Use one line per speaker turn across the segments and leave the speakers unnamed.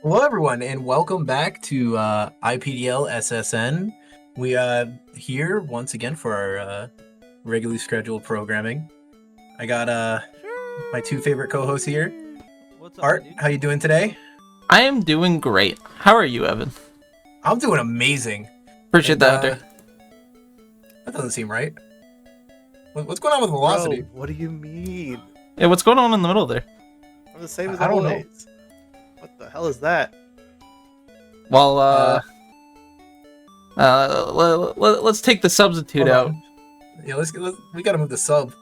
Hello, everyone, and welcome back to IPDL SSN. We here once again for our regularly scheduled programming. I got my two favorite co-hosts here.
What's up,
Art,
dude?
how you doing today?
I am doing great. How are you, Evan?
I'm doing amazing.
Appreciate
And
that, Hunter.
that doesn't seem right. What's going on with
Bro,
velocity?
what do you mean?
Yeah, what's going on in the middle there?
I'm the same as
I don't know.
always. What the hell is that?
Well, let's take the substitute
Hold
out.
on. Yeah, we gotta move the sub.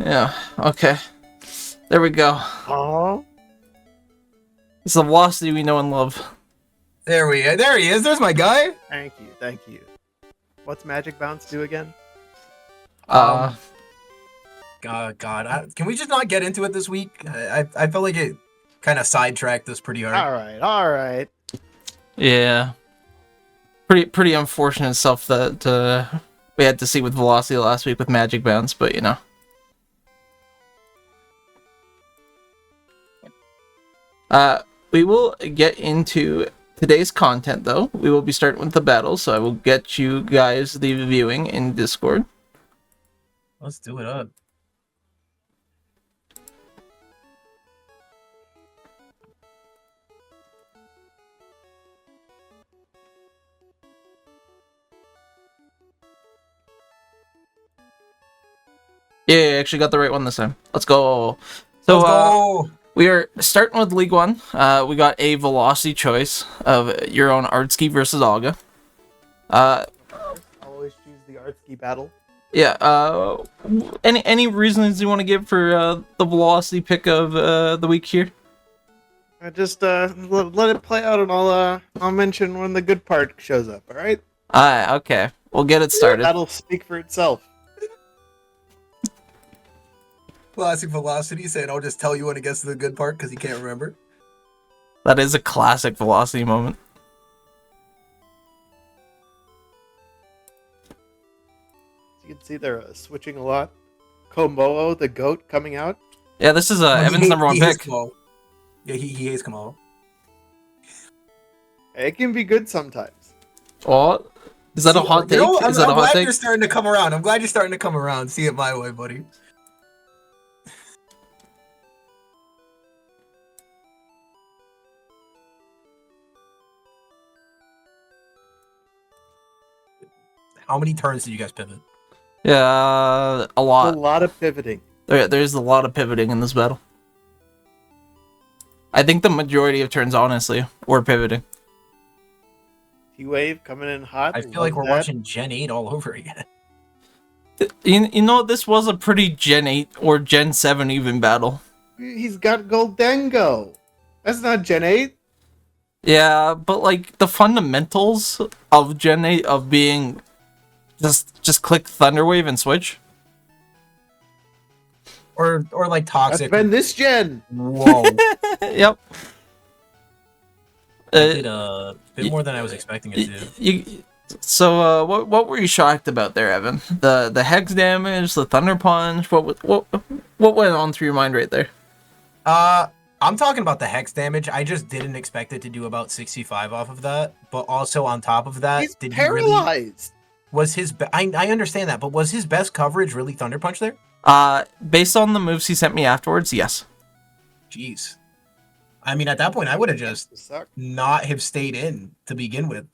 Yeah, okay. There we go.
Oh,
It's the velocity we know and love.
There he is. There's my guy.
thank you. What's Magic Bounce do again?
God, can we just not get into it this week? I felt like it kind of sidetracked us pretty hard.
All right.
Yeah. Pretty unfortunate stuff that we had to see with velocity last week with Magic Bounce, but you know. We will get into today's content, though. We will be starting with the battle, so I will get you guys the viewing in Discord.
Let's do it up.
Yeah, I actually got the right one this time. Let's go. So,
Let's go.
we are starting with League 1. We got a velocity choice of your own Artsky versus Olga.
I'll always choose the Artsky battle.
Yeah, any reasons you want to give for the velocity pick of the week here?
I just let it play out, and I'll mention when the good part shows up. All right.
Okay. We'll get it started.
That'll speak for itself.
Classic velocity saying, "I'll just tell you when it gets to the good part because he can't remember."
That is a classic velocity moment.
As you can see, they're switching a lot. Komodo, the goat, coming out.
Yeah, this is
He
Evan's number one
hates
pick.
Kamal. Yeah, he hates Kamal.
It can be good sometimes.
Oh, is that a hot take? Is that a
I'm
hot
glad
take?
you're starting to come around. I'm glad you're starting to come around. See it my way, buddy. How many turns did you guys pivot?
Yeah, a
A
lot.
lot of pivoting.
There's a lot of pivoting in this battle. I think the majority of turns, honestly, were pivoting.
T-Wave coming in hot.
I feel like we're watching Gen 8 all over again.
You know, this was a pretty Gen 8 or Gen 7 even battle.
He's got Goldengo. That's not Gen 8.
Yeah, but like the fundamentals of Gen 8 of being just click Thunderwave and switch.
Or like
That's
toxic.
been this gen.
Whoa.
Yep.
It did a bit more than I was expecting it to.
So what were you shocked about there, Evan? The hex damage, the thunder punch. What went on through your mind right there?
I'm talking about the hex damage. I just didn't expect it to do about 65 off of that. But also on top of that,
He's
did he really
paralyzed.
was his I understand that, but was his best coverage really Thunder Punch there?
Based on the moves he sent me afterwards, yes.
Jeez. I mean, at that point, I would have just
Suck.
not have stayed in to begin with.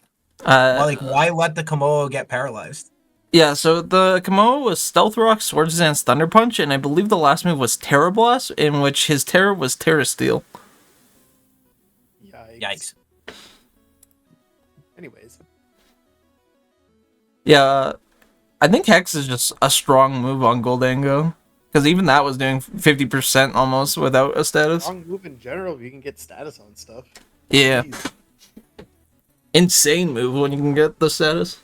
Why let the Komodo get paralyzed?
Yeah, so the Komodo was Stealth Rock, Swords Dance, Thunder Punch, and I believe the last move was Terra Blast, in which his Terra was Terra Steel.
Yikes.
Anyways,
Yeah, I think Hex is just a strong move on Goldango. Because even that was doing 50% almost without a status.
strong move in general. You can get status on stuff.
Yeah.
Jeez.
Insane move when you can get the status.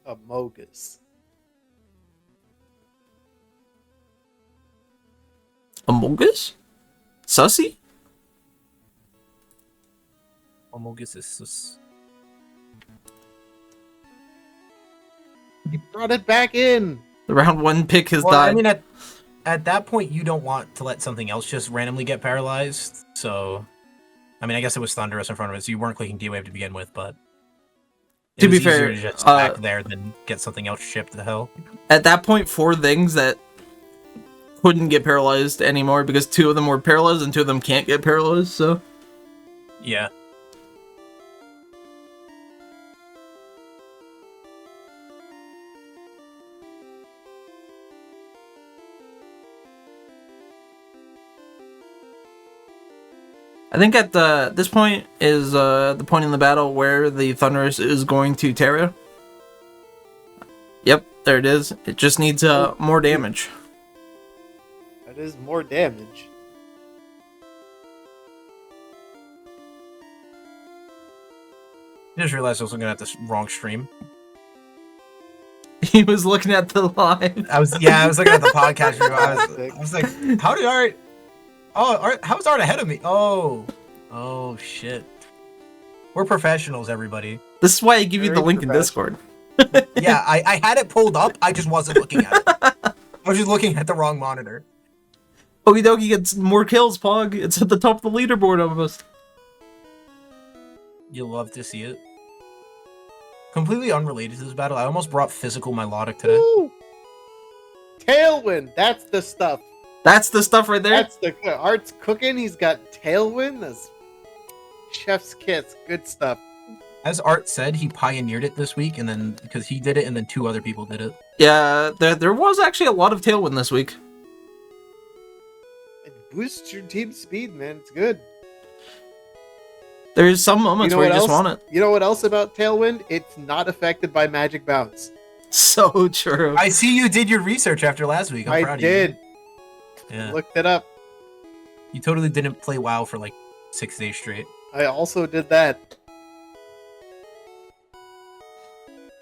Amogus.
Amogus? Sussy?
Amogus is
He brought it back in.
The round one pick has
well,
died.
I mean, at that point, you don't want to let something else just randomly get paralyzed. So, I mean, I guess it was Thunderous in front of it, so you weren't clicking D-Wave to begin with, but it
To be
was easier
fair,
to just back there than get something else shipped to the hell.
at that point, 4 things that couldn't get paralyzed anymore because 2 of them were paralyzed and 2 of them can't get paralyzed, so...
Yeah.
I think at this point is the point in the battle where the Thunderous is going to Terra. Yep, there it is. It just needs more damage.
That is more damage.
I just realized I was looking at this wrong stream.
He was looking at the live.
I was looking at the podcast stream. I was like, how did Art? Oh, how's Art ahead of me? Oh shit. We're professionals, everybody.
This is why I give you the
Very
link in Discord.
Yeah, I had it pulled up. I just wasn't looking at it. I was just looking at the wrong monitor.
Okie dokie gets more kills, Pog. It's at the top of the leaderboard almost.
You'll love to see it. Completely unrelated to this battle, I almost brought physical melodic today.
Woo! Tailwind, that's the stuff.
That's the stuff right there.
That's the Art's cooking. He's got Tailwind. That's chef's kiss. Good stuff.
As Art said, he pioneered it this week, and then because he did it, and then 2 other people did it.
Yeah, there was actually a lot of Tailwind this week.
It boosts your team speed, man. It's good.
There's some moments where you just want it.
You know what else about Tailwind? It's not affected by Magic Bounce.
So true.
I see you did your research after last week. I'm proud of you.
I did.
Yeah.
Looked it up.
You totally didn't play WoW for like 6 days straight.
I also did that.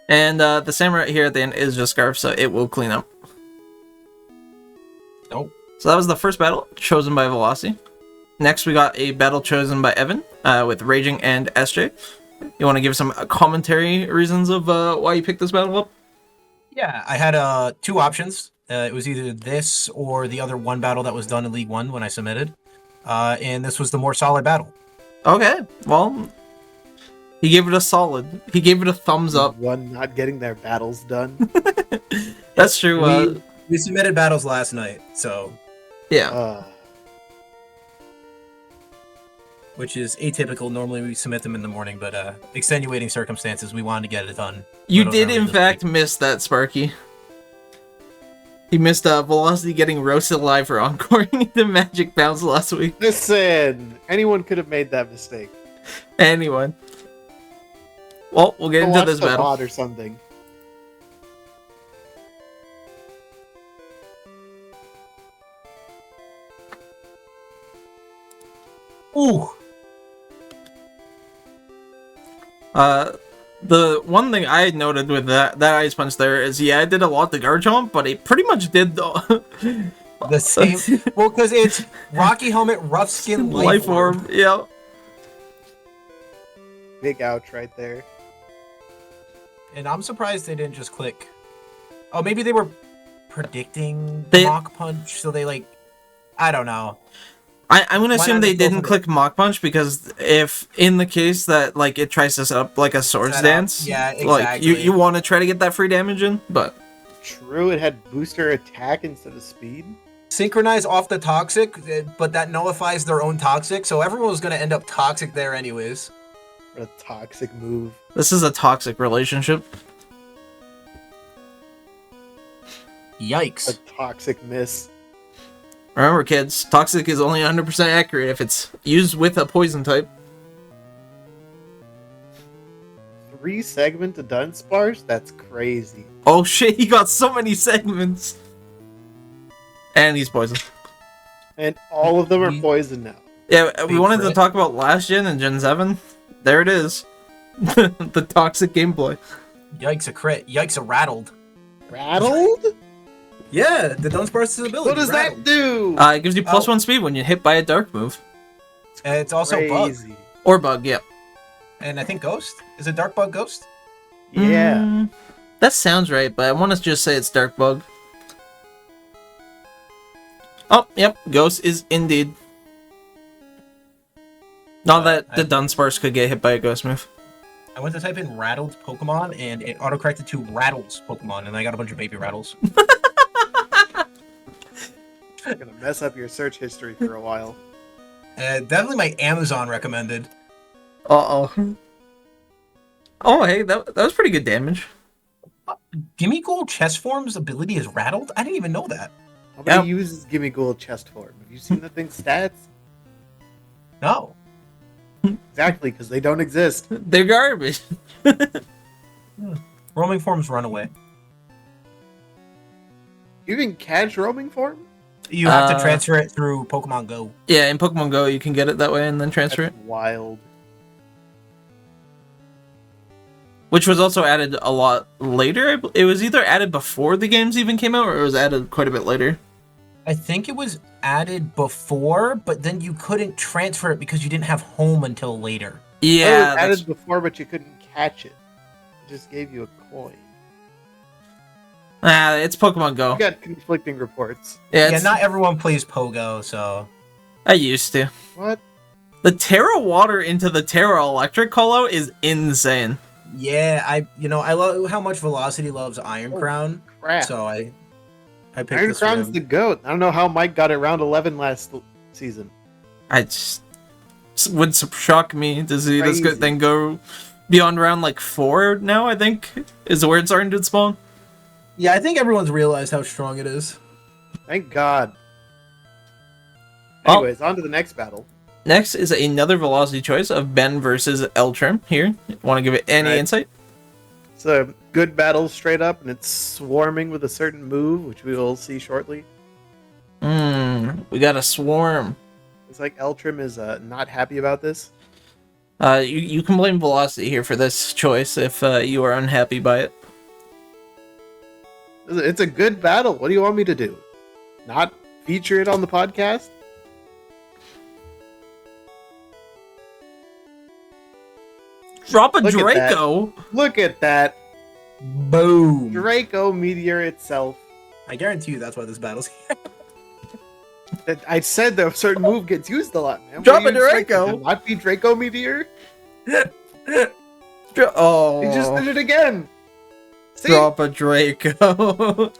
And the samurai here at the end is just Scarf, so it will clean up.
Nope.
So that was the first battle, chosen by Velocity. Next, we got a battle chosen by Evan, with Raging and SJ. You want to give some commentary reasons of why you picked this battle up?
Yeah, I had 2 options. It was either this or the other one battle that was done in League 1 when I submitted. And this was the more solid battle.
Okay, well, he gave it a solid. He gave it a thumbs up.
One not getting their battles done.
That's true.
We submitted battles last night, so...
Yeah.
Which is atypical. Normally we submit them in the morning, but extenuating circumstances, we wanted to get it done.
You did, in fact, miss that, Sparky. He missed Velocity getting roasted alive for encoring the Magic Bounce last week.
Listen, anyone could have made that mistake.
Anyone. Well, we'll get into this battle.
Or something.
Ooh.
The one thing I noted with that Ice Punch there is, yeah, I did a lot to guard jump, but it pretty much did the
same. Well, because it's Rocky Helmet, Rough Skin, Life Orb.
Yeah.
Big ouch right there.
And I'm surprised they didn't just click. Oh, maybe they were predicting Mach Punch, so they like... I don't know.
I'm gonna assume they didn't click Mach Punch, because if in the case that like it tries to set up like a Swords Dance,
yeah, exactly.
Like you want to try to get that free damage in, but
true, it had booster attack instead of speed.
Synchronize off the Toxic, but that nullifies their own Toxic, so everyone was gonna end up Toxic there anyways.
What a toxic move.
This is a toxic relationship.
Yikes.
A toxic miss.
Remember, kids, Toxic is only 100% accurate if it's used with a poison type.
3 segment to Dunsparce? That's crazy.
Oh shit, he got so many segments! And he's poisoned.
And all of them are poisoned now.
Yeah, we wanted to talk about last gen and Gen 7. There it is. The toxic gameplay.
Yikes a crit. Yikes a rattled.
Rattled?
Yeah, the Dunsparce's ability.
What does that do?
It gives you +1 speed when you hit by a dark move.
And it's also
crazy.
Bug.
Or Bug, yeah.
And I think Ghost? Is it Dark Bug Ghost?
Yeah.
That sounds right, but I want to just say it's Dark Bug. Oh, yep, Ghost is indeed. Not that the Dunsparce could get hit by a ghost move.
I went to type in rattled Pokemon, and it autocorrected to Rattles Pokemon, and I got a bunch of baby Rattles.
Gonna mess up your search history for a while.
Definitely my Amazon recommended.
Uh-oh. Oh, hey, that was pretty good damage.
Gimme Gold Chest Form's ability is rattled? I didn't even know that.
Nobody uses Gimme Gold chest form. Have you seen the thing's stats?
No.
Exactly, because they don't exist.
They're garbage.
Roaming Forms run away.
You can catch roaming form?
You have to transfer it through Pokemon Go.
Yeah, in Pokemon Go, you can get it that way and then transfer
That's wild.
Which was also added a lot later. It was either added before the games even came out, or it was added quite a bit later.
I think it was added before, but then you couldn't transfer it because you didn't have home until later.
Yeah,
it was added before, but you couldn't catch it. It just gave you a coin.
It's Pokemon Go.
You got conflicting reports.
Yeah, not everyone plays Pogo, so...
I used to.
What?
The Terra Water into the Terra Electric callout is insane.
Yeah, I love how much Velocity loves Iron Crown.
Crap.
So I picked
Iron
this
Crown's
for
the
him.
GOAT. I don't know how Mike got it round 11 last season.
I just would shock me to see this good
Crazy.
thing go beyond round like 4 now, I think, is where it's starting to spawn.
Yeah, I think everyone's realized how strong it is.
Thank God.
Oh.
Anyways, on to the next battle.
Next is another Velocity choice of Ben versus Eltrim here. Want to give it any insight?
It's a good battle straight up, and it's swarming with a certain move, which we will see shortly.
We got a swarm.
It's like Eltrim is not happy about this.
You can blame Velocity here for this choice if you are unhappy by it.
It's a good battle. What do you want me to do? Not feature it on the podcast?
Drop a
Look at that.
Draco!
Look at that.
Boom!
Draco Meteor itself.
I guarantee you that's why this battle's here.
I said that a certain move gets used a lot, man.
Drop
What do you
a
expect?
Draco.
Did it not be Draco Meteor?
Oh,
He just did it again. See?
drop a Draco.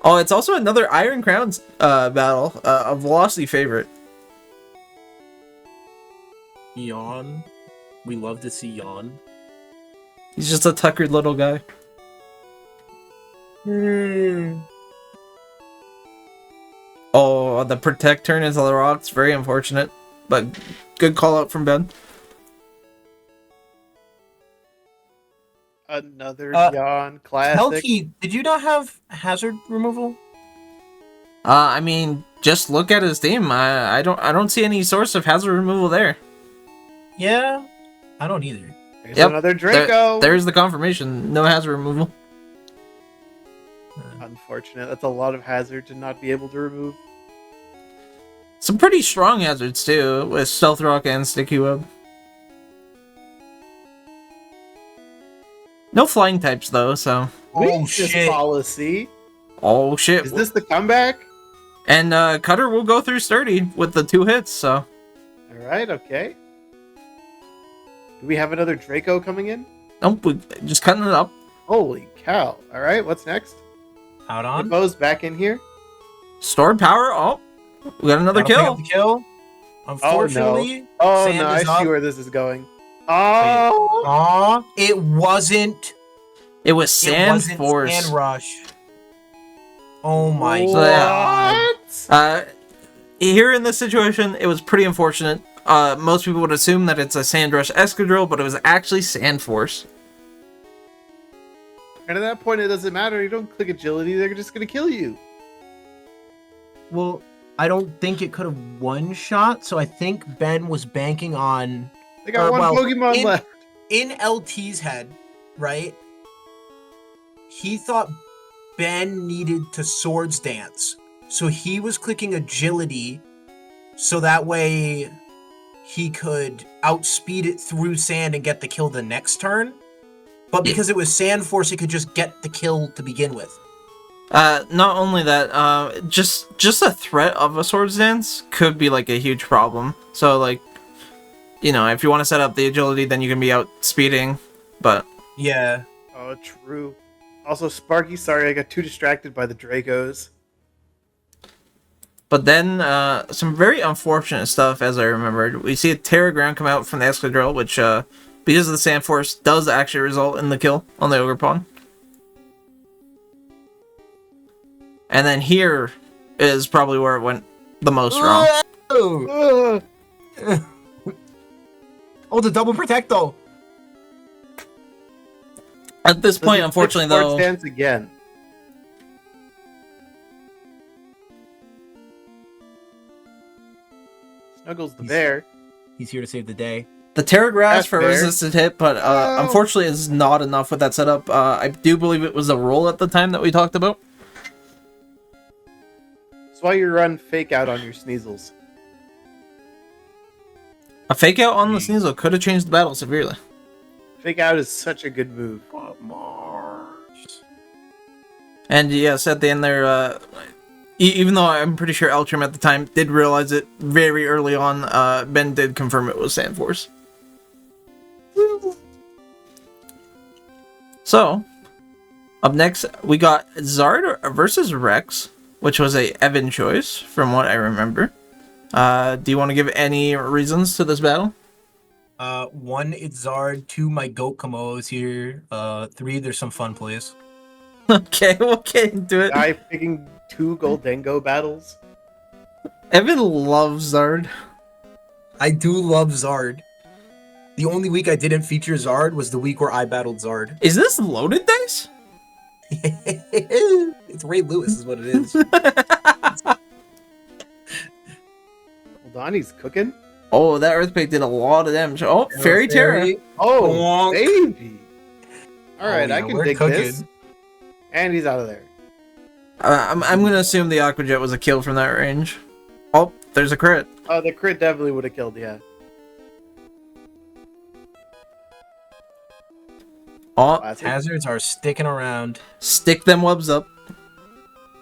Oh, it's also another Iron Crowns battle, a Velocity favorite.
Yawn. We love to see Yawn.
He's just a tuckered little guy. Oh, the Protect turn into the rocks, very unfortunate, but good call out from Ben.
Another Yawn classic.
Pelkey, did you not have hazard removal?
I mean, just look at his team. I don't see any source of hazard removal there.
Yeah, I don't either.
There's
Yep.
another Draco.
There's the confirmation. No hazard removal.
Unfortunate. That's a lot of hazard to not be able to remove.
Some pretty strong hazards too, with Stealth Rock and Sticky Web. No flying types though, so.
Weakness
shit.
policy.
Oh shit.
Is this the comeback?
And Cutter will go through Sturdy with the 2 hits, so.
Alright, okay. Do we have another Draco coming in?
Nope, we just cutting it up.
Holy cow. Alright, what's next?
Out on.
Hippo's back in here.
Stored power. Oh, we got another
That'll pick
kill.
up the kill. Unfortunately,
Oh
Sand
no, I
is up.
see where this is going. Oh!
Aw, it wasn't.
It was
It
Sand
wasn't
Force.
Sand Rush. Oh my
So,
god.
What?
Here in this situation, it was pretty unfortunate. Most people would assume that it's a Sand Rush Escadrille, but it was actually Sand Force.
And at that point, it doesn't matter. You don't click agility; they're just gonna kill you.
Well, I don't think it could have one shot, so I think Ben was banking on
They got one Pokemon left.
in LT's head, right? He thought Ben needed to Swords Dance, so he was clicking agility, so that way he could outspeed it through sand and get the kill the next turn. But because it was Sand Force, he could just get the kill to begin with.
Not only that, just a threat of a swords dance could be like a huge problem. So like, you know, if you want to set up the agility, then you can be out speeding. But
Yeah.
Oh, true. Also, Sparky, sorry, I got too distracted by the Dracos.
then, some very unfortunate stuff, as I remembered. We see a Terra Ground come out from the Escadrille, which, because of the Sand Force, does actually result in the kill on the Ogre Pawn. And then here is probably where it went the most wrong.
Oh, oh, the double protecto.
At this point, unfortunately,
Sports
though,
dance again. Snuggles the bear.
He's here to save the day.
the Terra Grass
That's
for a
fair.
resisted hit, but
Oh.
unfortunately, is not enough with that setup. I do believe it was a roll at the time that we talked about.
That's why you run fake out on your Sneasels.
A fake out on the Sneasel could have changed the battle severely.
Fake out is such a good move.
And yes, at the end there, even though I'm pretty sure Eltram at the time did realize it very early on, Ben did confirm it was Sand Force. So, up next, we got Zard versus Rex, which was a Evan choice, from what I remember. Do you want to give any reasons to this battle?
1, it's Zard. 2, my goat Kamoa's here. 3, there's some fun plays.
Okay, we'll get into it.
Guy picking 2 Goldengo battles.
Evan loves Zard.
I do love Zard. The only week I didn't feature Zard was the week where I battled Zard.
Is this loaded dice?
It's Ray Lewis is what it is.
Hold on, he's cooking.
Oh, that Earthquake did a lot of damage. Oh, Fairy Terror.
Oh,
Bonk.
baby. All right,
Oh, yeah,
I can
we're
dig
cooking.
this. And he's out of there.
I'm going to assume the Aquajet was a kill from that range. Oh, there's a crit.
Oh, the crit definitely would have killed, yeah.
Oh,
Classic.
Hazards are sticking around.
stick them webs up.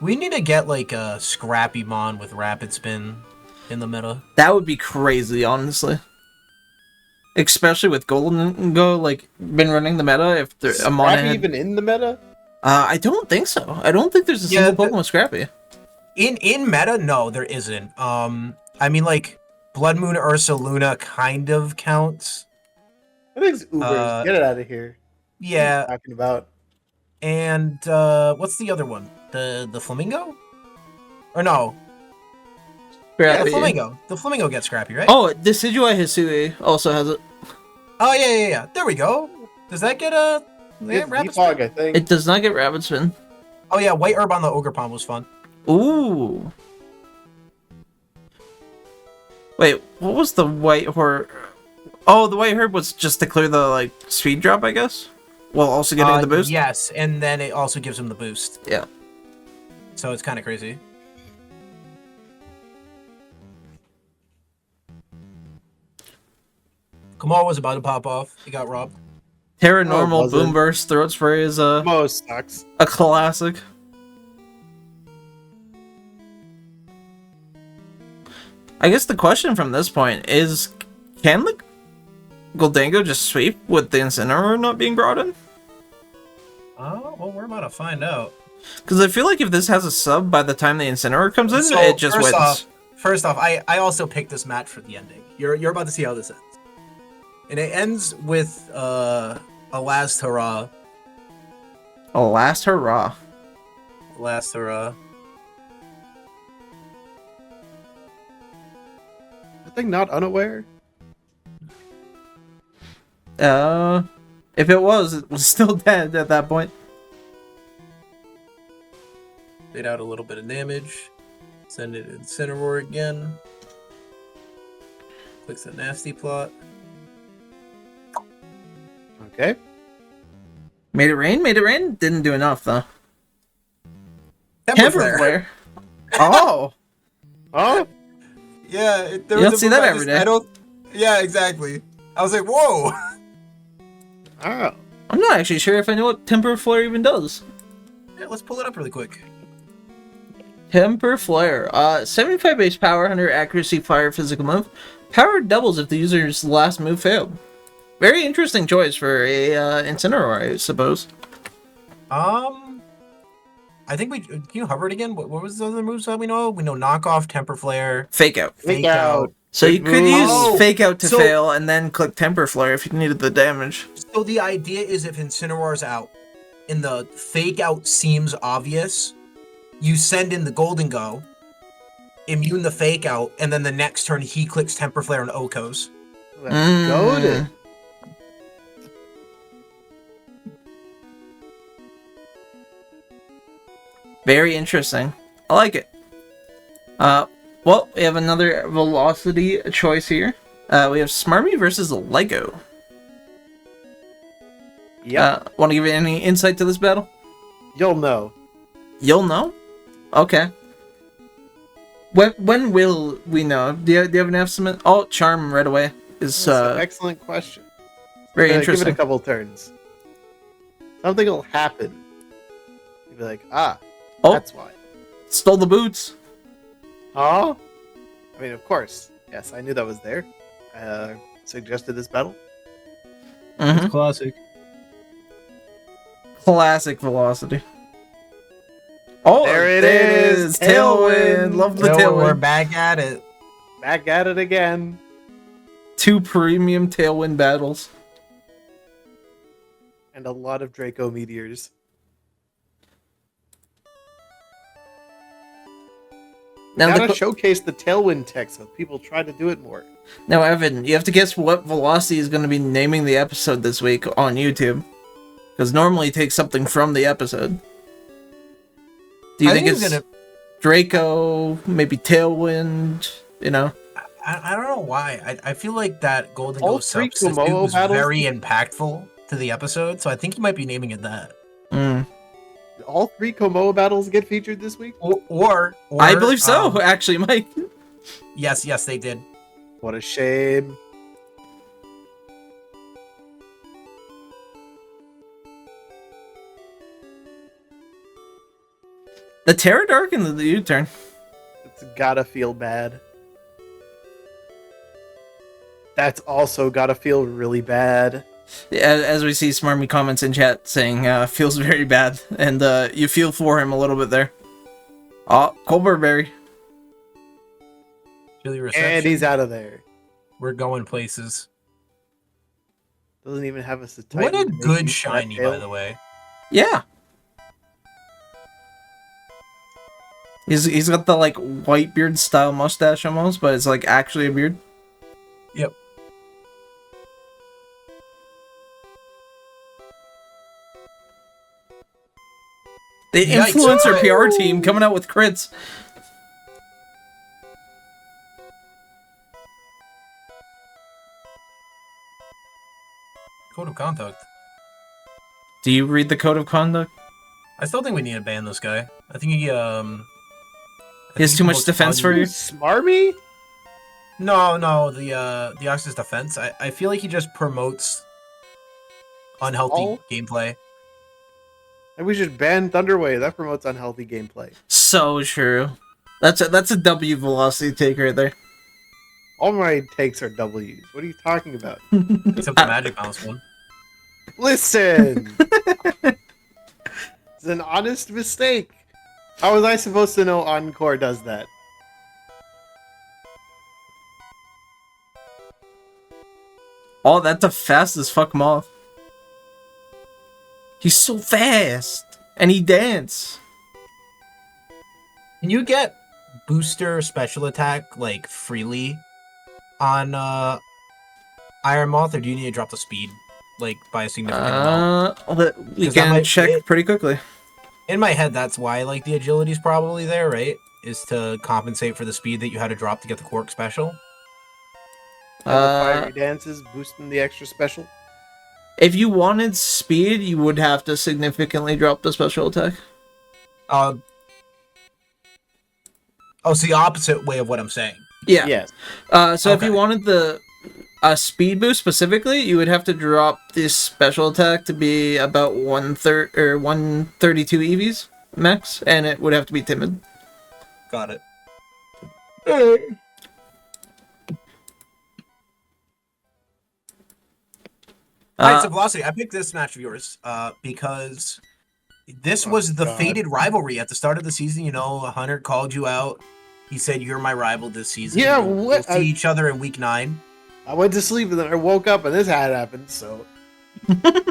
We need to get like a Scrappy Mon with Rapid Spin in the meta.
That would be crazy, honestly. Especially with Golden Go, like, been running the meta. If there, a Mon
Scrappy
had...
even in the meta?
I don't think so. I don't think there's a
Yeah,
single Pokemon Scrappy.
In meta, no, there isn't. I mean like Blood Moon Ursa Luna kind of counts.
I think it's Ubers. Get it out of here. What are you
Yeah,
talking about?
and what's the other one? The Flamingo? Or no? Yeah,
Scrappy.
the Flamingo. The Flamingo gets Scrappy, right?
Oh, Decidueye Hisui also has it.
Oh yeah. There we go. Does that get a
It's
Rapid
Defog,
Spin?
I think.
It does not get Rapid Spin.
Oh yeah, White Herb on the Ogre Palm was fun.
Ooh. Wait, what was the White Herb? Oh, the White Herb was just to clear the, like, speed drop, I guess? While also getting the boost?
Yes, and then it also gives him the boost.
Yeah.
So it's kind of crazy. Kamal was about to pop off. He got robbed.
Terra
Oh,
Normal
wasn't.
Boom Burst Throat Spray is a
Most sucks.
classic. I guess the question from this point is, can the Goldango just sweep with the Incineroar not being brought in?
Oh, well, we're about to find out.
Because I feel like if this has a sub by the time the Incineroar comes in,
So,
it just
first
wins.
First off, I also picked this match for the ending. You're about to see how this ends. And it ends with a last hurrah.
A last hurrah.
Last hurrah.
I think not unaware.
If it was still dead at that point.
Did out a little bit of damage. Send it in Incineroar again. Clicks the nasty plot.
Okay.
Made it rain? Made it rain? Didn't do enough, though.
Temper
Temper
Flare.
Flare. Oh!
Oh,
Yeah, there
You
was
don't
a
see
move
that
I
every day.
I don't. Yeah, exactly. I was like, whoa.
oh.
I'm not actually sure if I know what Temper Flare even does.
Yeah, let's pull it up really quick.
Temper Flare. 75 base power, 100 accuracy, fire, physical move. Power doubles if the user's last move failed. Very interesting choice for a Incineroar, I suppose.
I think can you hover it again? What was the other moves that we know? We know knockoff, temper flare,
Fake Out.
Fake out.
So you
Good
could
move.
use
Oh,
Fake Out to
so-
fail and then click Temper Flare if you needed the damage.
So the idea is if Incineroar's out and the fake out seems obvious, you send in the Golden Go, immune the fake out, and then the next turn he clicks temper flare and Okos.
Let's
Mm.
go to.
Very interesting. I like it. Well, we have another velocity choice here. We have Smarmy versus Lego.
Yep.
Want to give you any insight to this battle?
You'll know.
You'll know? Okay. When will we know? Do you have an estimate? Oh, Charm right away is
That's an excellent question.
very
Give
interesting.
it a couple turns. Something will happen. You'll be like,
Oh,
that's why.
stole the boots.
Huh? I mean, of course. Yes, I knew that was there. Suggested this battle.
Mhm.
Classic.
Classic velocity. Oh,
There it is.
Tailwind. Love the
We're
tailwind.
back at it.
Back at it again.
2 premium tailwind battles.
And a lot of Draco meteors.
Now,
Gotta showcase the tailwind tech so people try to do it more.
Now, Evan, you have to guess what Velocity is going to be naming the episode this week on YouTube. Because normally it takes something from the episode. Do you think it's
gonna.
Draco, maybe Tailwind, you know?
I don't know why. I feel like that Golden
All
Ghost
three
substitute
Komodo
was
battles-
very impactful to the episode, so I think he might be naming it that.
Mm.
All 3 Komoa battles get featured this week?
Or
I believe so, actually, Mike.
Yes, they did.
What a shame.
The Terra Dark and the U-turn.
It's gotta feel bad. That's also gotta feel really bad.
As we see Smarmy comments in chat saying, feels very bad. And you feel for him a little bit there. Oh, Colberberry.
Chilly reception.
And he's out of there.
We're going places.
Doesn't even have us a
What a
Titan to make
good
use of that
shiny,
tail.
by the way.
Yeah. He's got the like white beard style mustache almost, but it's like actually a beard.
Yep.
The
Yikes.
influencer PR team coming out with crits.
Code of conduct.
Do you read the code of conduct?
I still think we need to ban this guy. I think he
He has too much defense for you?
Smarmy?
No, the Ox's defense. I feel like he just promotes unhealthy
All?
gameplay.
And we should ban Thunderwave. That promotes unhealthy gameplay.
So true. That's a W velocity take right there.
All my takes are W's. What are you talking about?
Except the Magic Mouse one.
Listen! It's an honest mistake. How was I supposed to know Encore does that?
Oh, that's a fast as fuck moth. He's so fast. And he dance.
Can you get booster special attack like freely on Iron Moth, or do you need to drop the speed like by a significant amount?
We
'Cause that
can
might
check
fit.
pretty quickly.
In my head, that's why like the agility's probably there, right? Is to compensate for the speed that you had to drop to get the Quark special.
And the Fiery Dances boosting the extra special?
If you wanted speed, you would have to significantly drop the special attack.
Oh, it's the opposite way of what I'm saying.
Yeah.
Yes.
So if you
Okay.
wanted the speed boost specifically, you would have to drop this special attack to be about 132 EVs max, and it would have to be timid.
Got it. Alright, so Velocity, I picked this match of yours because this was the fated rivalry at the start of the season. You know, Hunter called you out. He said, "You're my rival this season.
Yeah,
we'll see each other in week 9."
I went to sleep and then I woke up and this had happened, so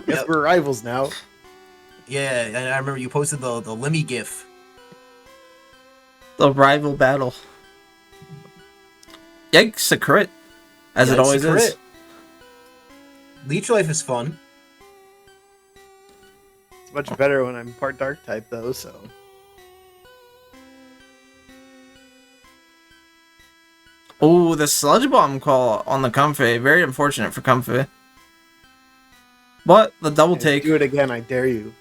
guess we're rivals now.
Yeah, and I remember you posted the Lemmy gif.
The rival battle. Yikes, a crit. As it always is.
Leech Life is fun.
It's much better when I'm part dark type though, so.
Oh, the Sludge Bomb call on the Comfey. Very unfortunate for Comfey. But the double take.
Do it again, I dare you.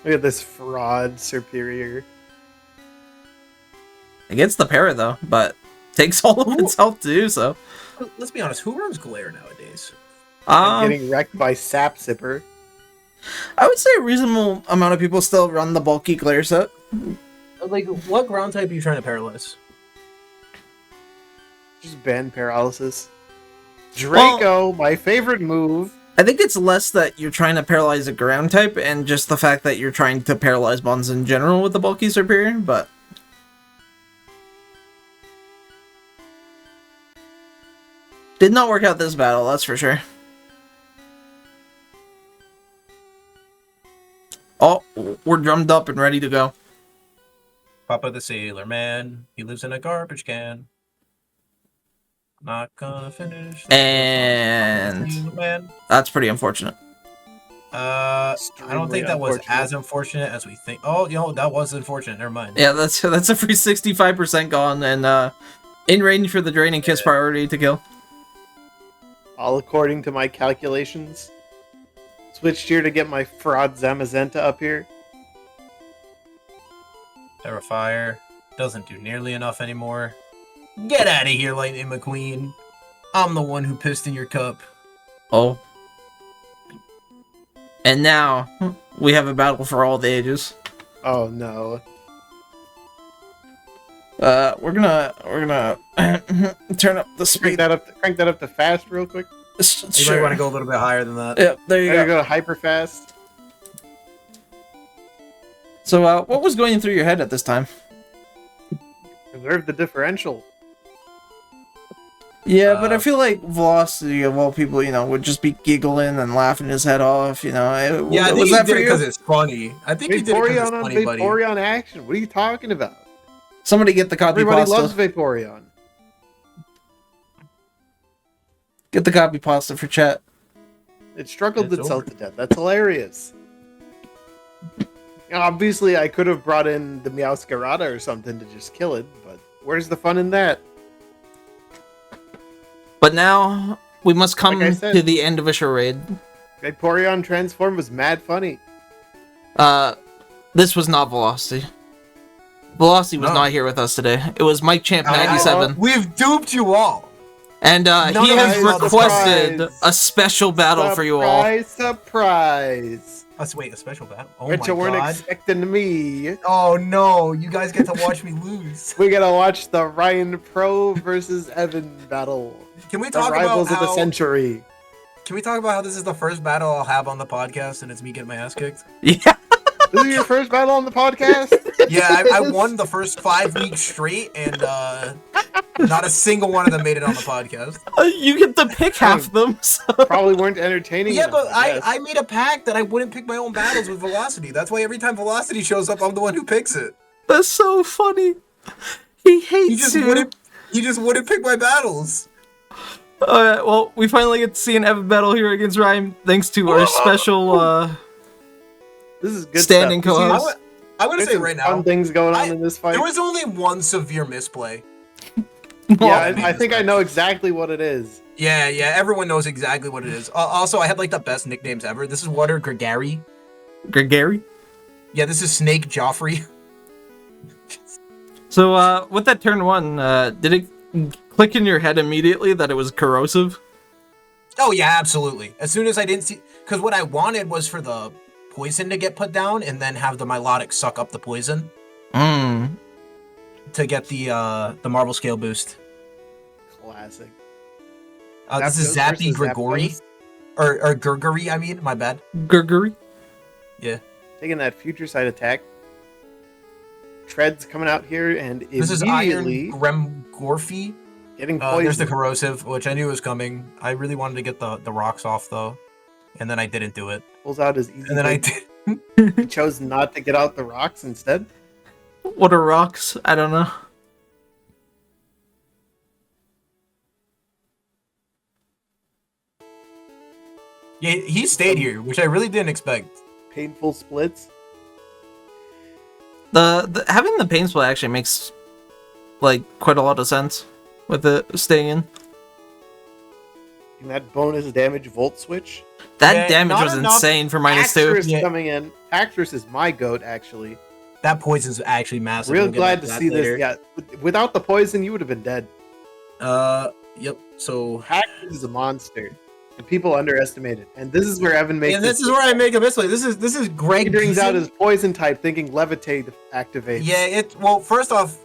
Look at this fraud superior.
It gets the parrot though, but takes all of its health to do so.
Let's be honest, who runs Glare nowadays?
Getting wrecked by Sap Sipper.
I would say a reasonable amount of people still run the bulky Glare set.
Like, what ground type are you trying to paralyze?
Just ban paralysis. Draco, my favorite move.
I think it's less that you're trying to paralyze a ground type and just the fact that you're trying to paralyze bonds in general with the bulky superior, but... Did not work out this battle, that's for sure. Oh, we're drummed up and ready to go.
Papa the Sailor Man, he lives in a garbage can. Not gonna finish.
And that's pretty unfortunate.
I don't think that was as unfortunate as we think. Oh, you know, that was unfortunate. Never mind.
Yeah, that's a free 65% gone, and in range for the Draining Kiss priority to kill.
All according to my calculations. Switched here to get my fraud Zamazenta up here.
Terrifier doesn't do nearly enough anymore. Get out of here, Lightning McQueen. I'm the one who pissed in your cup.
Oh. And now, we have a battle for all the ages.
Oh no.
We're gonna turn up the speed.
Crank that up to fast real quick.
You might want to go a little bit higher than that.
Yep, there you go.
Go hyper fast.
So, what was going through your head at this time?
Preserve the differential.
Yeah, but I feel like Velocity, of all people, you know, would just be giggling and laughing his head off, you know.
Yeah, I think he did it because it's funny. I think he did it because it's funny, buddy.
Vaporeon action. What are you talking about?
Somebody get the copy
Everybody
pasta.
loves Vaporeon.
Get the copy pasta for chat.
It struggled itself to death. That's hilarious. Obviously, I could have brought in the Meowscarada or something to just kill it, but where's the fun in that?
But now, we must come
Like I said,
to the end of a charade.
Vaporeon transform was mad funny.
This was not Velocity. Velocity was not here with us today. It was Mike Champ 97.
We've duped you all.
And he has requested a special battle for you all.
Surprise!
Wait, a special battle? Oh
Bet
my
you weren't
god.
expecting me.
Oh no, you guys get to watch me lose.
We gotta watch the Ryan Pro versus Evan battle.
Can we
The
talk
rivals
about
of the century.
Can we talk about how this is the first battle I'll have on the podcast and it's me getting my ass kicked?
Yeah.
This is your first battle on the podcast?
Yeah, I won the first 5 weeks straight, and not a single one of them made it on the podcast.
You get to pick half of them. So.
Probably weren't entertaining.
Yeah,
enough,
but I made a pact that I wouldn't pick my own battles with Velocity. That's why every time Velocity shows up, I'm the one who picks it.
That's so funny. He hates you.
He just wouldn't pick my battles.
Alright, well, we finally get to see an Evan battle here against Ryan, thanks to our special
this is good
standing
stuff.
co-host.
I'm gonna say right now,
fun things going on in this fight.
There was only one severe misplay.
Yeah, I think I know exactly what it is.
Yeah, everyone knows exactly what it is. Also, I had like the best nicknames ever. This is Water Gregory.
Gregory?
Yeah, this is Snake Joffrey.
So, with that turn 1, did it click in your head immediately that it was corrosive?
Oh yeah, absolutely. As soon as I didn't see, because what I wanted was for the poison to get put down and then have the Milotic suck up the poison.
Mm.
to get the Marble Scale boost.
Classic.
This is
Zapdos
Zappy
versus
Grigori.
Zapdos.
Or Gurguri, I mean. My bad.
Gurguri.
Yeah.
Taking that future side attack. Tread's coming out here and
This is Iron
immediately
Gremgorphy.
getting
There's the
poisoned.
Corrosive, which I knew was coming. I really wanted to get the rocks off, though. And then I didn't do it.
Pulls out his easy.
And then I
big-
did.
He chose not to get out the rocks instead.
What are rocks? I don't know.
Yeah, he stayed here, which I really didn't expect.
Painful splits.
The having the pain split actually makes like quite a lot of sense with it staying in.
And that bonus damage volt switch.
That
Yeah,
damage
not
was
enough.
insane for -2.
Axorus
Yeah.
coming in. Axorus is my goat, actually.
That poison's actually massive.
Real
We'll get
glad
back
to
that
see
later.
this. Yeah, without the poison, you would have been dead.
Yep. So,
Axorus is a monster, and people underestimate it. And this is where Evan makes.
and this is where I make a misplay. This is Greg.
he brings out
Gieson.
his poison type, thinking levitate activates.
Yeah. Well, first off,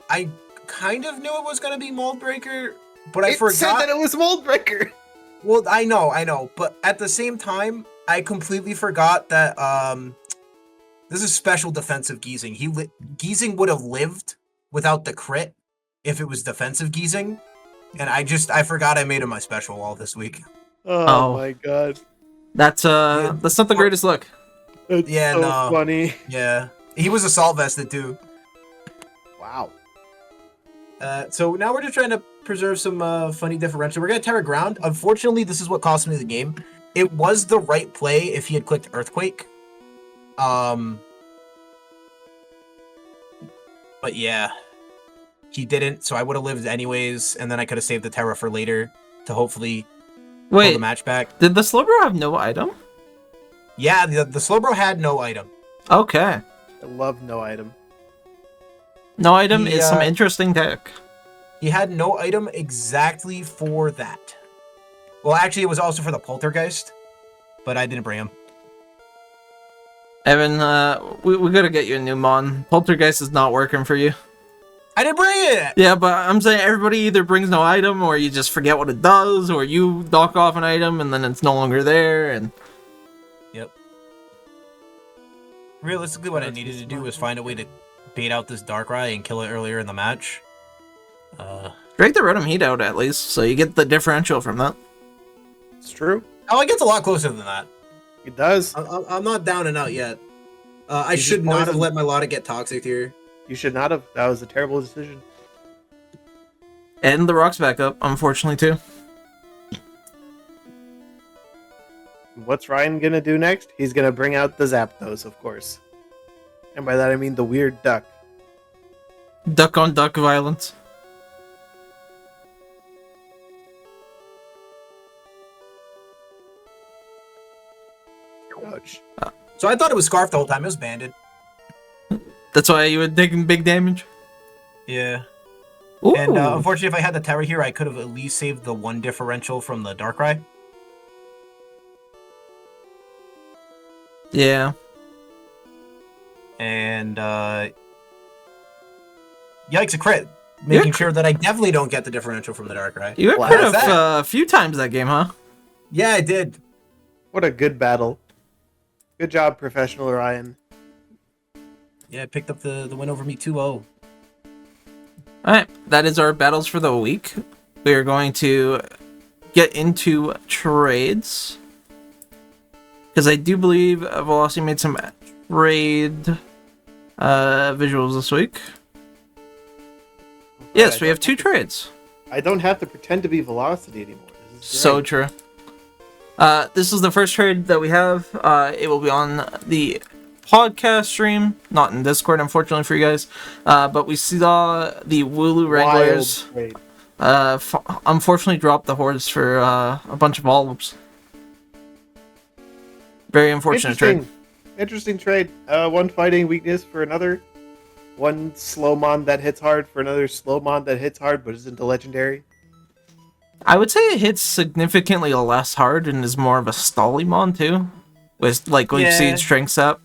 I kind of knew it was gonna be Mold Breaker, but I
it
forgot.
said that it was Mold Breaker.
Well, I know, but at the same time, I completely forgot that this is special defensive Geezing. Geezing would have lived without the crit if it was defensive Geezing, and I forgot I made him my special all this week.
Oh,
Oh.
my god,
That's not the greatest look.
that's
Yeah,
so
no.
funny.
Yeah, he was assault vested too.
Wow.
So now we're just trying to preserve some funny differential. We're gonna Terra Ground. Unfortunately, this is what cost me the game. It was the right play if he had clicked Earthquake. But yeah, he didn't, so I would have lived anyways, and then I could have saved the Terra for later to hopefully pull the
Wait,
match back.
did the Slowbro have no item?
Yeah, the Slowbro had no item.
Okay.
I love no item.
No item
He,
is some interesting tech.
He had no item exactly for that. Well, actually, it was also for the Poltergeist, but I didn't bring him.
Evan, we gotta get you a new mon. Poltergeist is not working for you.
I didn't bring it!
Yeah, but I'm saying everybody either brings no item, or you just forget what it does, or you knock off an item and then it's no longer there, and...
Yep. Realistically, what I needed to do was find a way to bait out this Darkrai and kill it earlier in the match.
Drag the Rotom Heat out at least, so you get the differential from that.
It's true.
Oh, it gets a lot closer than that.
It does.
I'm not down and out yet. I
You
should
just
not have
poisoned-
let my Lotta get toxic here.
You should not have. That was a terrible decision.
And the rock's back up, unfortunately, too.
What's Ryan gonna do next? He's gonna bring out the Zapdos, of course. And by that I mean the weird duck.
Duck on duck violence.
Ouch.
So I thought it was Scarf the whole time. It was Banded.
That's why you would take big damage.
Yeah.
Ooh.
And unfortunately, if I had the Terra here, I could have at least saved the one differential from the Darkrai.
Yeah.
And yikes, a crit. Making
Yeah.
sure that I definitely don't get the differential from the Darkrai.
You got
Wow.
crit
How's that?
a few times that game, huh?
Yeah, I did.
What a good battle. Good job, professional Ryan.
Yeah, I picked up the win over me 2-0.
Alright, that is our battles for the week. We are going to get into trades. Because I do believe Velocity made some trade visuals this week. Yes, we have two trades.
I don't have to pretend to be Velocity anymore. This is
So
great.
true. This is the first trade that we have. It will be on the podcast stream, not in Discord, unfortunately for you guys. But we saw the Wooloo Wranglers
Wild trade.
unfortunately drop the hordes for a bunch of olives. Very unfortunate trade.
Interesting trade. One fighting weakness for another. One Slowmon that hits hard for another Slowmon that hits hard but isn't a legendary.
I would say it hits significantly less hard and is more of a Stollymon too, with like we've
Yeah.
seen strengths up.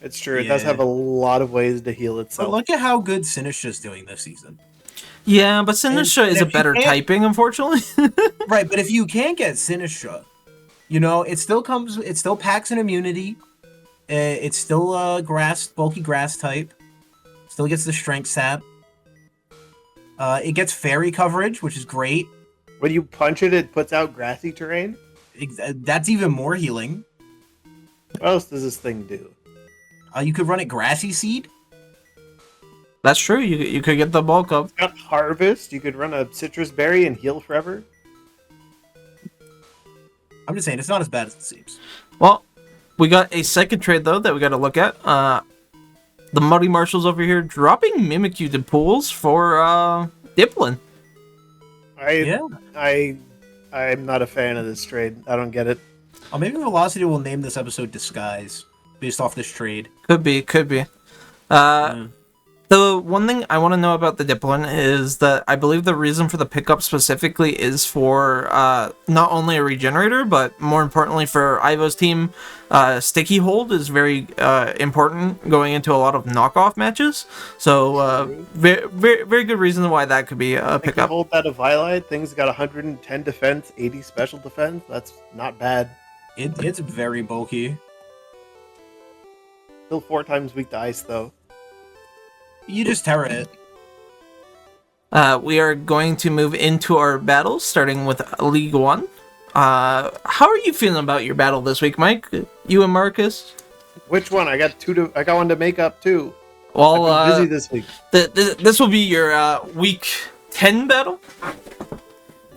It's true. It does have a lot of ways to heal
But
itself.
look at how good Sinistcha's doing this season.
Yeah, but Sinistcha is a better typing, unfortunately.
Right, but if you can't get Sinistcha, it still packs an immunity. It's still a bulky grass type. Still gets the strength sap. It gets fairy coverage, which is great.
When you punch it, it puts out grassy terrain.
That's even more healing.
What else does this thing do?
You could run it Grassy Seed.
That's true. You could get the bulk up.
It's got Harvest. You could run a Citrus Berry and heal forever.
I'm just saying, it's not as bad as it seems.
Well, we got a second trade, though, that we got to look at. The Muddy Marshals over here dropping Mimikyu to pools for Dipplin.
I'm not a fan of this trade. I don't get it.
Oh, maybe Velocity will name this episode Disguise, based off this trade.
Could be. The one thing I want to know about the Dipplin is that I believe the reason for the pickup specifically is for not only a regenerator, but more importantly for Ivo's team, Sticky Hold is very important going into a lot of knockoff matches. So very, very, very good reason why that could be a pickup.
Hold that a Vilite. Thing's got 110 defense, 80 special defense. That's not bad.
It's very bulky.
Still 4 times weak to ice, though.
You just Terra it.
We are going to move into our battles, starting with League One. How are you feeling about your battle this week, Mike? You and Marcus?
Which one? I got one to make up too.
Well,
I've been busy this week.
This will be your week 10 battle.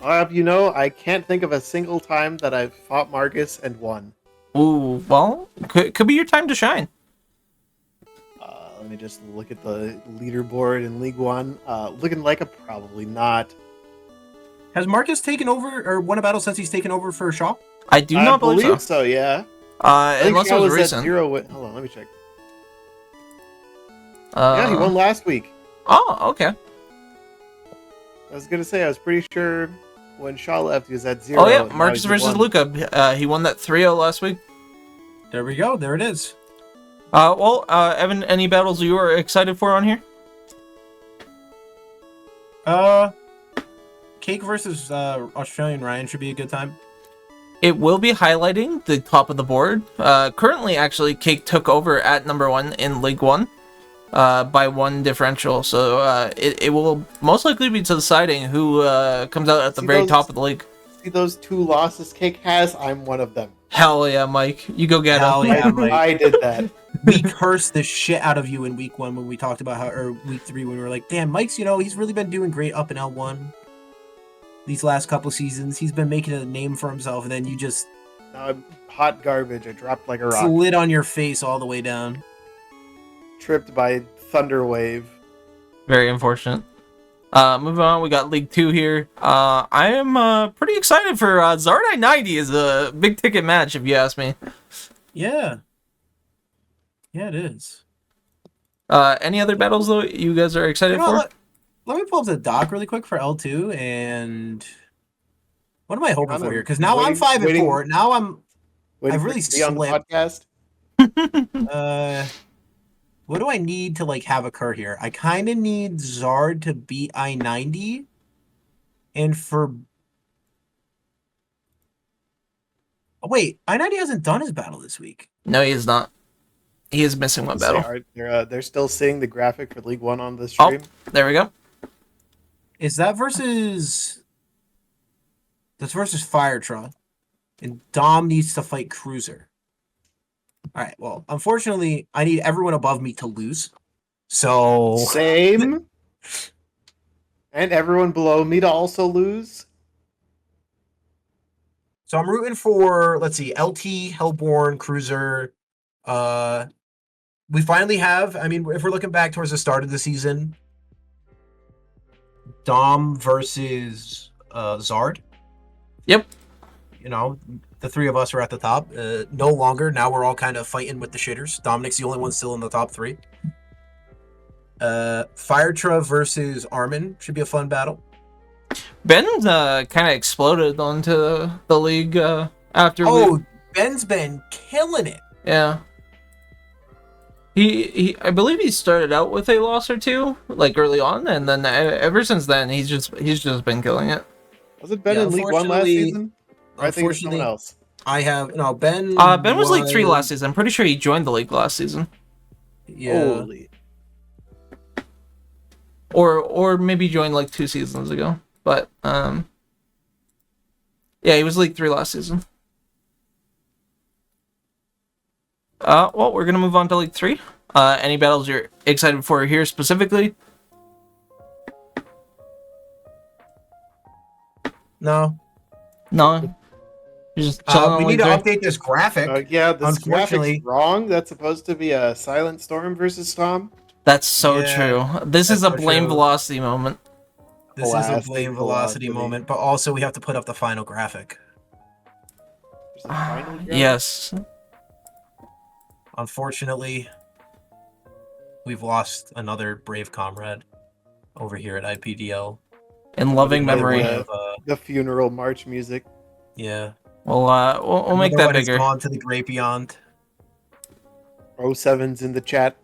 I can't think of a single time that I've fought Marcus and won.
Ooh, well, could be your time to shine.
Let me just look at the leaderboard in League One. Looking like a probably not.
Has Marcus taken over or won a battle since he's taken over for Shaw?
I do not believe
so. Yeah.
Unless it was recent.
Hold on, let me check. Yeah, he won last week.
Oh, okay.
I was gonna say I was pretty sure when Shaw left he was at 0.
Oh yeah, Marcus versus Luca. He won that 3-0 last week.
There we go. There it is.
Evan, any battles you are excited for on here?
Cake versus Australian Ryan should be a good time.
It will be highlighting the top of the board. Currently, actually, Cake took over at number 1 in League 1 by 1 differential. So it will most likely be deciding who comes out at the very top of the league.
See those 2 losses Cake has? I'm one of them.
Hell yeah, Mike. You go get him.
Yeah, Mike.
I did that.
We cursed the shit out of you in week 1 when we talked about or week 3 when we were like, damn, Mike's, he's really been doing great up in L1 these last couple seasons. He's been making a name for himself, and then you just
hot garbage. I dropped like a rock.
Slid on your face all the way down.
Tripped by thunder wave.
Very unfortunate. Moving on, we got League 2 here. I am pretty excited for Zardai 90 is a big ticket match, if you ask me.
Yeah. Yeah, it is.
Any other battles, though, you guys are excited for?
Let me pull up the doc really quick for L2, and what am I hoping for here? Because now I'm 5-4. Now I've really slipped.
Podcast.
What do I need to have occur here? I kind of need Zard to beat I-90, and for wait, I-90 hasn't done his battle this week.
No, he is not. He is missing one battle.
They're still seeing the graphic for League 1 on the stream.
Oh, there we go.
Is that versus... That's versus Firetra. And Dom needs to fight Cruiser. Alright, well, unfortunately, I need everyone above me to lose. So...
Same. And everyone below me to also lose.
So I'm rooting for, let's see, LT, Hellborn, Cruiser. We finally have, if we're looking back towards the start of the season, Dom versus Zard.
Yep.
The 3 of us are at the top. No longer. Now we're all kind of fighting with the shitters. Dominic's the only one still in the top 3. Firetra versus Armin should be a fun battle.
Ben kind of exploded onto the league after.
Ben's been killing it.
Yeah. I believe he started out with a loss or two, like early on, and then ever since then he's just been killing it.
Was it Ben
Yeah,
in League One last
unfortunately-
season? Or I think it's someone
Unfortunately,
else.
I have no Ben.
Ben was League 3 last season. I'm pretty sure he joined the league last season,
Yeah.
Holy.
or maybe joined like 2 seasons ago. But yeah, he was League 3 last season. Well, we're gonna move on to League 3. Any battles you're excited for here specifically?
No.
No. You're just chilling on
We
League
need to
3?
update this graphic.
Yeah, this
Unfortunately-
graphic's wrong. That's supposed to be a Silent Storm versus Storm.
That's so
Yeah,
true. This is a
that's so
blame
true.
velocity moment.
This is a
Blasting
blame velocity moment, but also we have to put up the final graphic.
There's a final graph?
Yes.
Unfortunately, we've lost another brave comrade over here at IPDL.
In loving
By the
memory.
way.
Of,
The funeral march music.
yeah.
We'll make
Another
that
one has
bigger.
gone to the great beyond.
07's in the chat.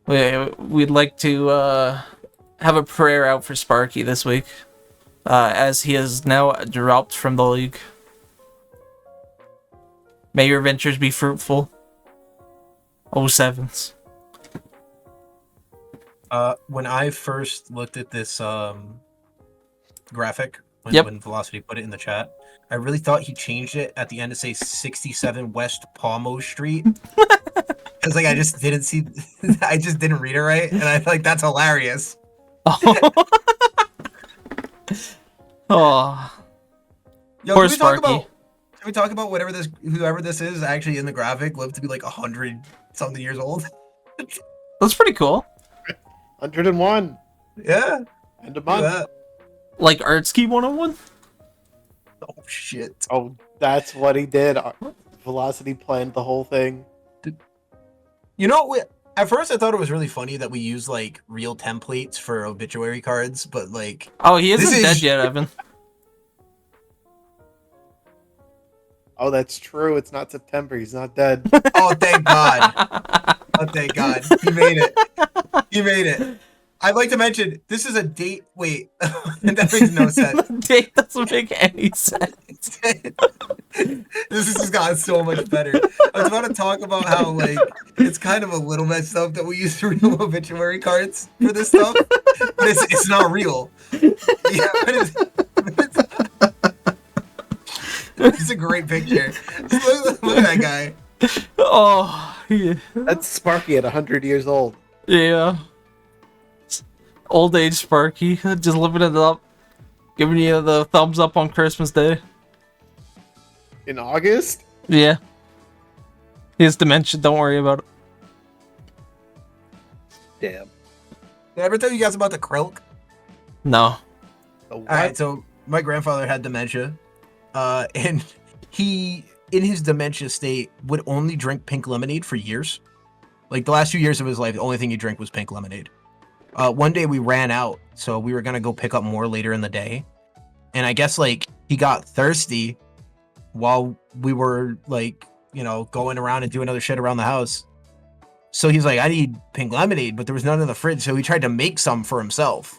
We'd like to have a prayer out for Sparky this week, as he is now dropped from the league. May your ventures be fruitful. 07s.
When I first looked at this graphic,
Yep.
when Velocity put it in the chat, I really thought he changed it at the end to say 67 West Palmo Street. Because like I just didn't see, I just didn't read it right, and I like that's hilarious.
Oh,
Yo,
poor
can we talk
Sparky.
can we talk about whoever this is actually in the graphic lived to be like 100 something years old?
That's pretty cool.
101.
Yeah.
End of
Look at
month.
that.
Like Artski 101?
Oh shit.
Oh, that's what he did. Velocity planned the whole thing.
You know, at first I thought it was really funny that we use like real templates for obituary cards, but like
Oh, he
This
isn't
is-
dead yet, Evan.
Oh, that's true. It's not September. He's not dead.
oh thank God. Oh thank God. He made it. He made it. I'd like to mention this is a date. Wait, that makes no sense.
The date doesn't make any sense.
This has just gotten so much better. I was about to talk about how like it's kind of a little messed up that we use real obituary cards for this stuff, but it's not real. Yeah, it's a great picture. Look at that guy.
Oh, yeah.
That's Sparky at 100 years old.
Yeah. Old age Sparky, just living it up, giving you the thumbs up on Christmas Day.
In August?
Yeah. He has dementia, don't worry about it.
Damn.
Did I ever tell you guys about the Krilk?
No.
The what?
All right, so my grandfather had dementia, and he, in his dementia state, would only drink pink lemonade for years. Like the last few years of his life, the only thing he drank was pink lemonade. One day we ran out, so we were gonna go pick up more later in the day, and I guess like he got thirsty while we were like, you know, going around and doing other shit around the house. So he's like, I need pink lemonade, but there was none in the fridge, so he tried to make some for himself.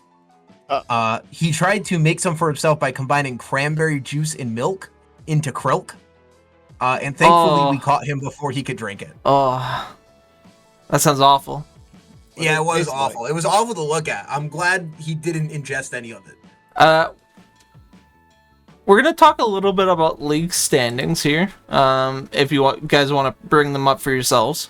He tried to make some for himself by combining cranberry juice and milk into Krilk. And thankfully we caught him before he could drink it.
Oh. That sounds awful.
What
Yeah,
does
it was
taste like?
awful. It was awful to look at. I'm glad he didn't ingest any of it.
We're gonna talk a little bit about league standings here. If you guys want to bring them up for yourselves.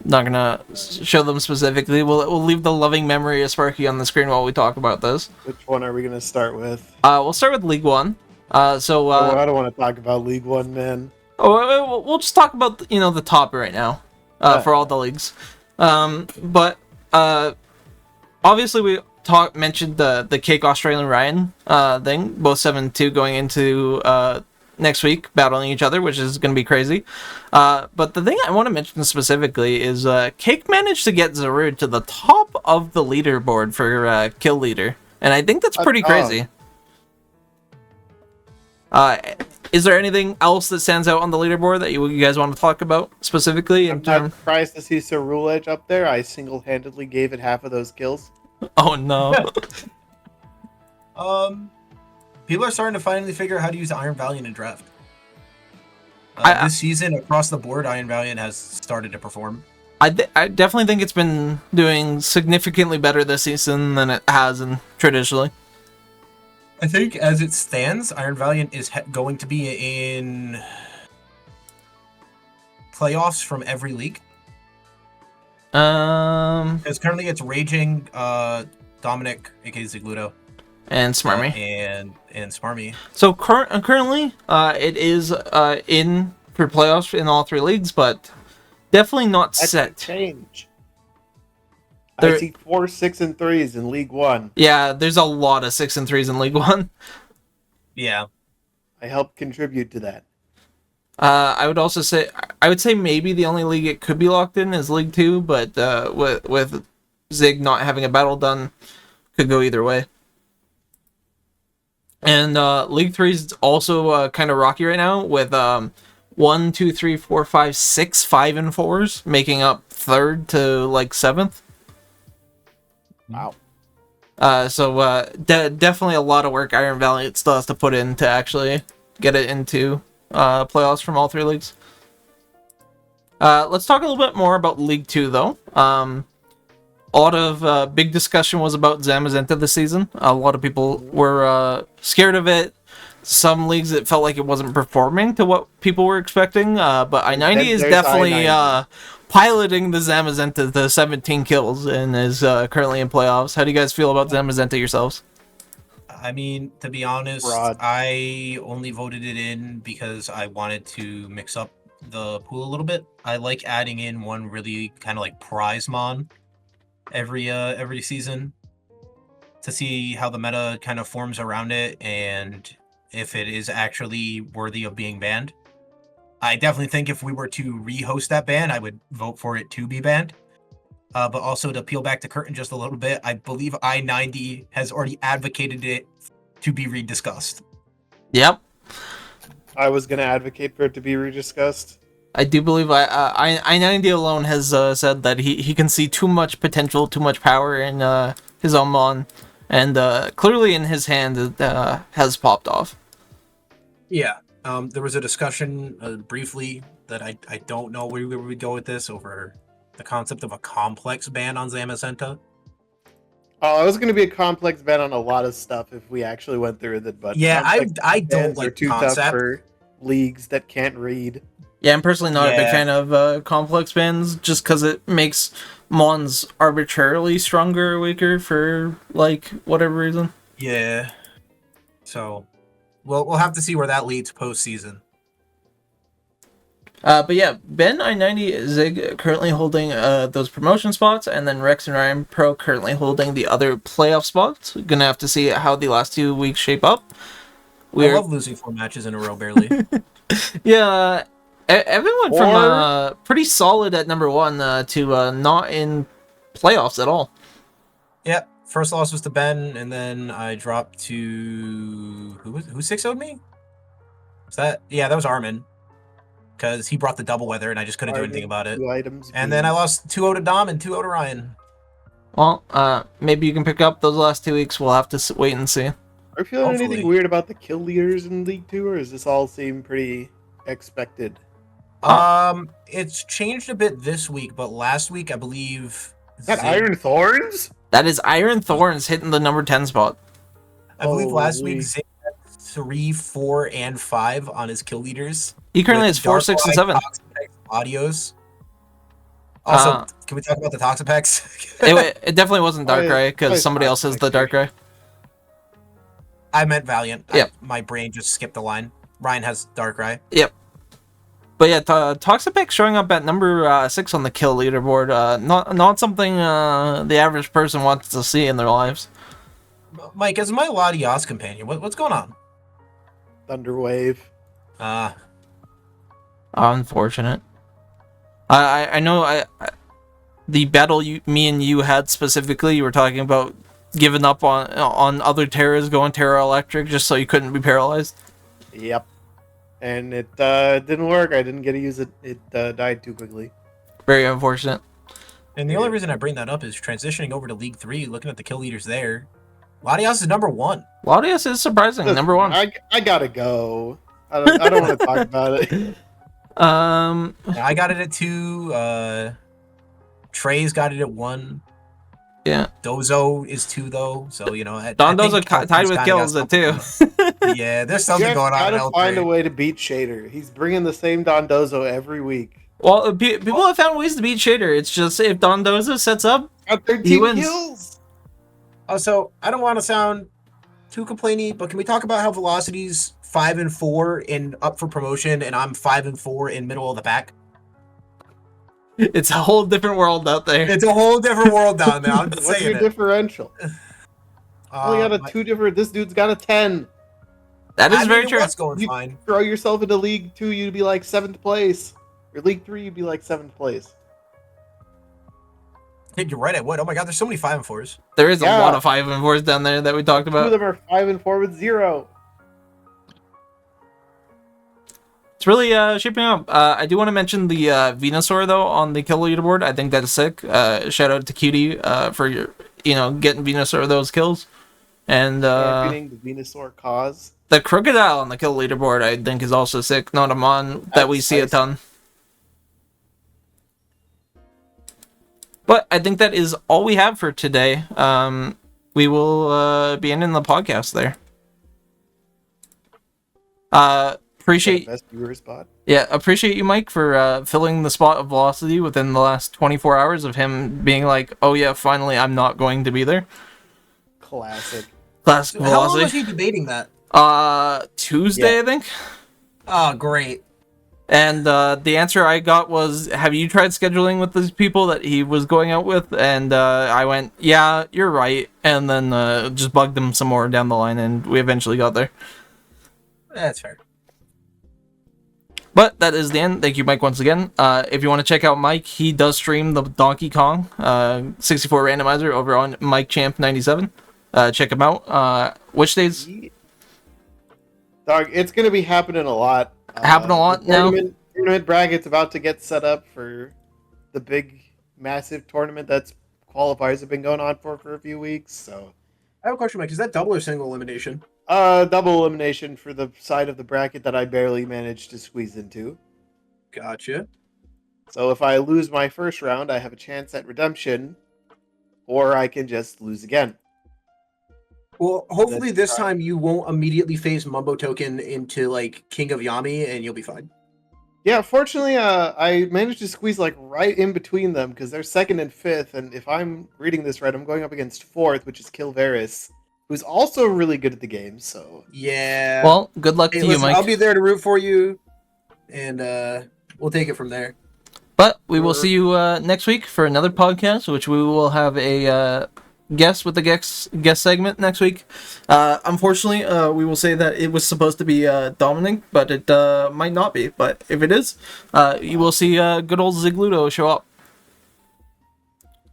Not gonna show them specifically. We'll leave the loving memory of Sparky on the screen while we talk about this.
Which one are we going to start with?
We'll start with League 1.
I don't want to talk about League One, man.
We'll just talk about the top right now for all the leagues. But obviously we mentioned the Cake Australian Ryan thing, both 7-2 going into next week battling each other, which is going to be crazy. But the thing I want to mention specifically is Cake managed to get Zarud to the top of the leaderboard for kill leader, and I think that's pretty crazy. Is there anything else that stands out on the leaderboard that you guys want to talk about specifically?
I'm not surprised to see Cerule Edge up there. I single-handedly gave it half of those kills.
Oh no.
People are starting to finally figure out how to use Iron Valiant in draft. This season, across the board, Iron Valiant has started to perform.
I definitely think it's been doing significantly better this season than it has traditionally.
I think, as it stands, Iron Valiant is going to be in playoffs from every league. Because currently it's Raging, Dominic, aka Zigludo,
and Smarmy,
and Smarmy.
So currently, it is in for playoffs in all 3 leagues, but definitely not
That
set.
could change. I see 4 6 and 3s in League 1.
Yeah, there's a lot of 6 and 3s in League 1.
Yeah.
I helped contribute to that.
I would say maybe the only league it could be locked in is League 2, but with Zig not having a battle done, could go either way. And League 3 is also kind of rocky right now with 1, 2, 3, 4, 5, 6 5 and 4s making up 3rd to like 7th.
Wow.
So definitely a lot of work Iron Valiant still has to put in to actually get it into playoffs from all 3 leagues. Let's talk a little bit more about League 2, though. A lot of big discussion was about Zamazenta this season. A lot of people were scared of it. Some leagues, it felt like it wasn't performing to what people were expecting. But I-90 is definitely piloting the Zamazenta to 17 kills and is currently in playoffs. How do you guys feel about Zamazenta yourselves?
I mean, to be honest, I only voted it in because I wanted to mix up the pool a little bit. I like adding in one really kind of like prize mon every season to see how the meta kind of forms around it and if it is actually worthy of being banned. I definitely think if we were to re-host that ban, I would vote for it to be banned. But also to peel back the curtain just a little bit, I believe I-90 has already advocated it to be rediscussed.
Yep.
I was going to advocate for it to be rediscussed.
I do believe I-90 alone has said that he can see too much potential, too much power in his own mon, and clearly in his hand it has popped off.
Yeah. There was a discussion briefly that I don't know where we would go with this over the concept of a complex ban on Zamazenta.
Oh, it was going to be a complex ban on a lot of stuff if we actually went through with it, but
yeah, I don't like
too
concept.
tough for leagues that can't read.
Yeah, I'm personally not a big fan of complex bans just because it makes mons arbitrarily stronger or weaker for like whatever reason.
Yeah. So, we'll have to see where that leads postseason.
But yeah, Ben, I-90, Zig currently holding those promotion spots, and then Rex and Ryan Pro currently holding the other playoff spots. We're gonna have to see how the last 2 weeks shape up.
I love losing 4 matches in a row, barely.
Yeah, Evan went from pretty solid at number 1 to not in playoffs at all.
Yep. First loss was to Ben, and then I dropped to who 6-0'd me? That was Armin. Because he brought the double weather and I just couldn't do anything about it. And then I lost 2-0 to Dom and 2-0 to Ryan.
Well, maybe you can pick up those last 2 weeks. We'll have to wait and see.
Are you feeling anything weird about the kill leaders in League 2, or does this all seem pretty expected?
It's changed a bit this week, but last week I believe...
Is that Iron Thorns?
That is Iron Thorns hitting the number 10 spot.
I believe last week Zig had 3, 4, and 5 on his kill leaders.
He currently has 4, 6, and 7.
Audios. Also, can we talk about the Toxapex?
It definitely wasn't Darkrai because somebody else has the Darkrai.
I meant Valiant.
Yep.
My brain just skipped the line. Ryan has Darkrai.
Yep. But yeah, Toxapex showing up at number 6 on the kill leaderboard. Not something the average person wants to see in their lives.
Mike, as my Latias companion, what's going on?
Thunderwave.
Unfortunate. I know the battle me and you had specifically, you were talking about giving up on other Terras, going Terra Electric just so you couldn't be paralyzed.
Yep. and it didn't work. I didn't get to use it. It died too quickly.
Very unfortunate.
And the only reason I bring that up is transitioning over to League 3, looking at the kill leaders there. Latias is number 1.
Laudius is surprising,
Listen,
number 1.
I gotta go. I don't want to talk about it.
Um,
Now, I got it at 2. Trey's got it at 1.
yeah.
Dozo is 2 though, so you know.
Don Dozo tied with kills at 2.
Yeah, there's something
Jeff
going on.
gotta
in
find a
L3.
way to beat Shader. He's bringing the same Dondozo every week.
Well, people have found ways to beat Shader. It's just if Don Dozo sets up,
Got 13
he wins.
kills.
Also, I don't want to sound too complainy, but can we talk about how Velocity's 5-4 in up for promotion, and I'm 5-4 in middle of the pack?
It's a whole different world out there.
It's a whole different world down there. I'm just
What's your
saying it.
differential? Only got a 2 different. This dude's got a 10.
That is
I
very
mean,
true.
What's going
You-
fine?
Throw yourself into League 2, you'd be like 7th place. Or League 3, you'd be like 7th place.
I think you're right. I would. Oh my god, there's so many 5-4s.
There is a
Yeah.
lot of 5-4s down there that we talked
2 of
about.
them are 5-4 with 0.
It's really shaping up. I do want to mention the Venusaur though on the kill leaderboard. I think that's sick. Shout out to Cutie for your, getting Venusaur those kills, and
Championing the Venusaur cause.
the Crocodile on the kill leaderboard I think is also sick. Not a mon that we
That's
see a
nice.
ton. But I think that is all we have for today. We will be ending the podcast there. Appreciate
Best viewer spot.
appreciate you, Mike, for filling the spot of Velocity within the last 24 hours of him being like, oh yeah, finally I'm not going to be there.
Classic.
Classic
How long was
Velocity.
he debating that?
Tuesday,
Yeah.
I think.
Oh, great.
And the answer I got was, have you tried scheduling with these people that he was going out with? And I went, yeah, you're right. And then just bugged him some more down the line, and we eventually got there.
That's fair.
But that is the end. Thank you, Mike, once again. If you want to check out Mike, he does stream the Donkey Kong 64 randomizer over on Mike Champ 97. Check him out. Which days?
Dog, it's going to be happening a lot.
Happening a lot
the
now?
Tournament bracket's about to get set up for the big, massive tournament that's qualifiers have been going on for a few weeks. So,
I have a question, Mike. Is that double or single elimination?
double elimination for the side of the bracket that I barely managed to squeeze into.
Gotcha.
So if I lose my first round, I have a chance at redemption, or I can just lose again.
Well, hopefully
That's
this
right.
time you won't immediately face Mumbo Token into like King of Yami, and you'll be fine.
Yeah, fortunately, I managed to squeeze like right in between them because they're 2nd and 5th, and if I'm reading this right, I'm going up against 4th, which is Kilvaris, who's also really good at the game. So
Yeah.
Well, good luck
hey,
to you,
listen,
Mike.
I'll be there to root for you, and we'll take it from there.
But we will see you next week for another podcast, which we will have a guest with the guest segment next week. Unfortunately, we will say that it was supposed to be Dominic, but it might not be. But if it is, you will see good old Zigludo show up.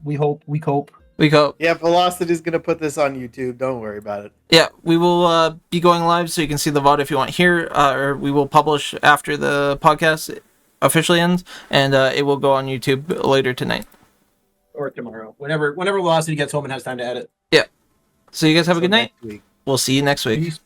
We hope. We cope.
We go.
yeah, Velocity's gonna put this on YouTube. Don't worry about it.
Yeah, we will be going live, so you can see the VOD if you want here, or we will publish after the podcast officially ends, and it will go on YouTube later tonight.
Or tomorrow. Whenever Velocity gets home and has time to edit.
So you guys have a
So
good night.
next week.
We'll see you next week.
Peace.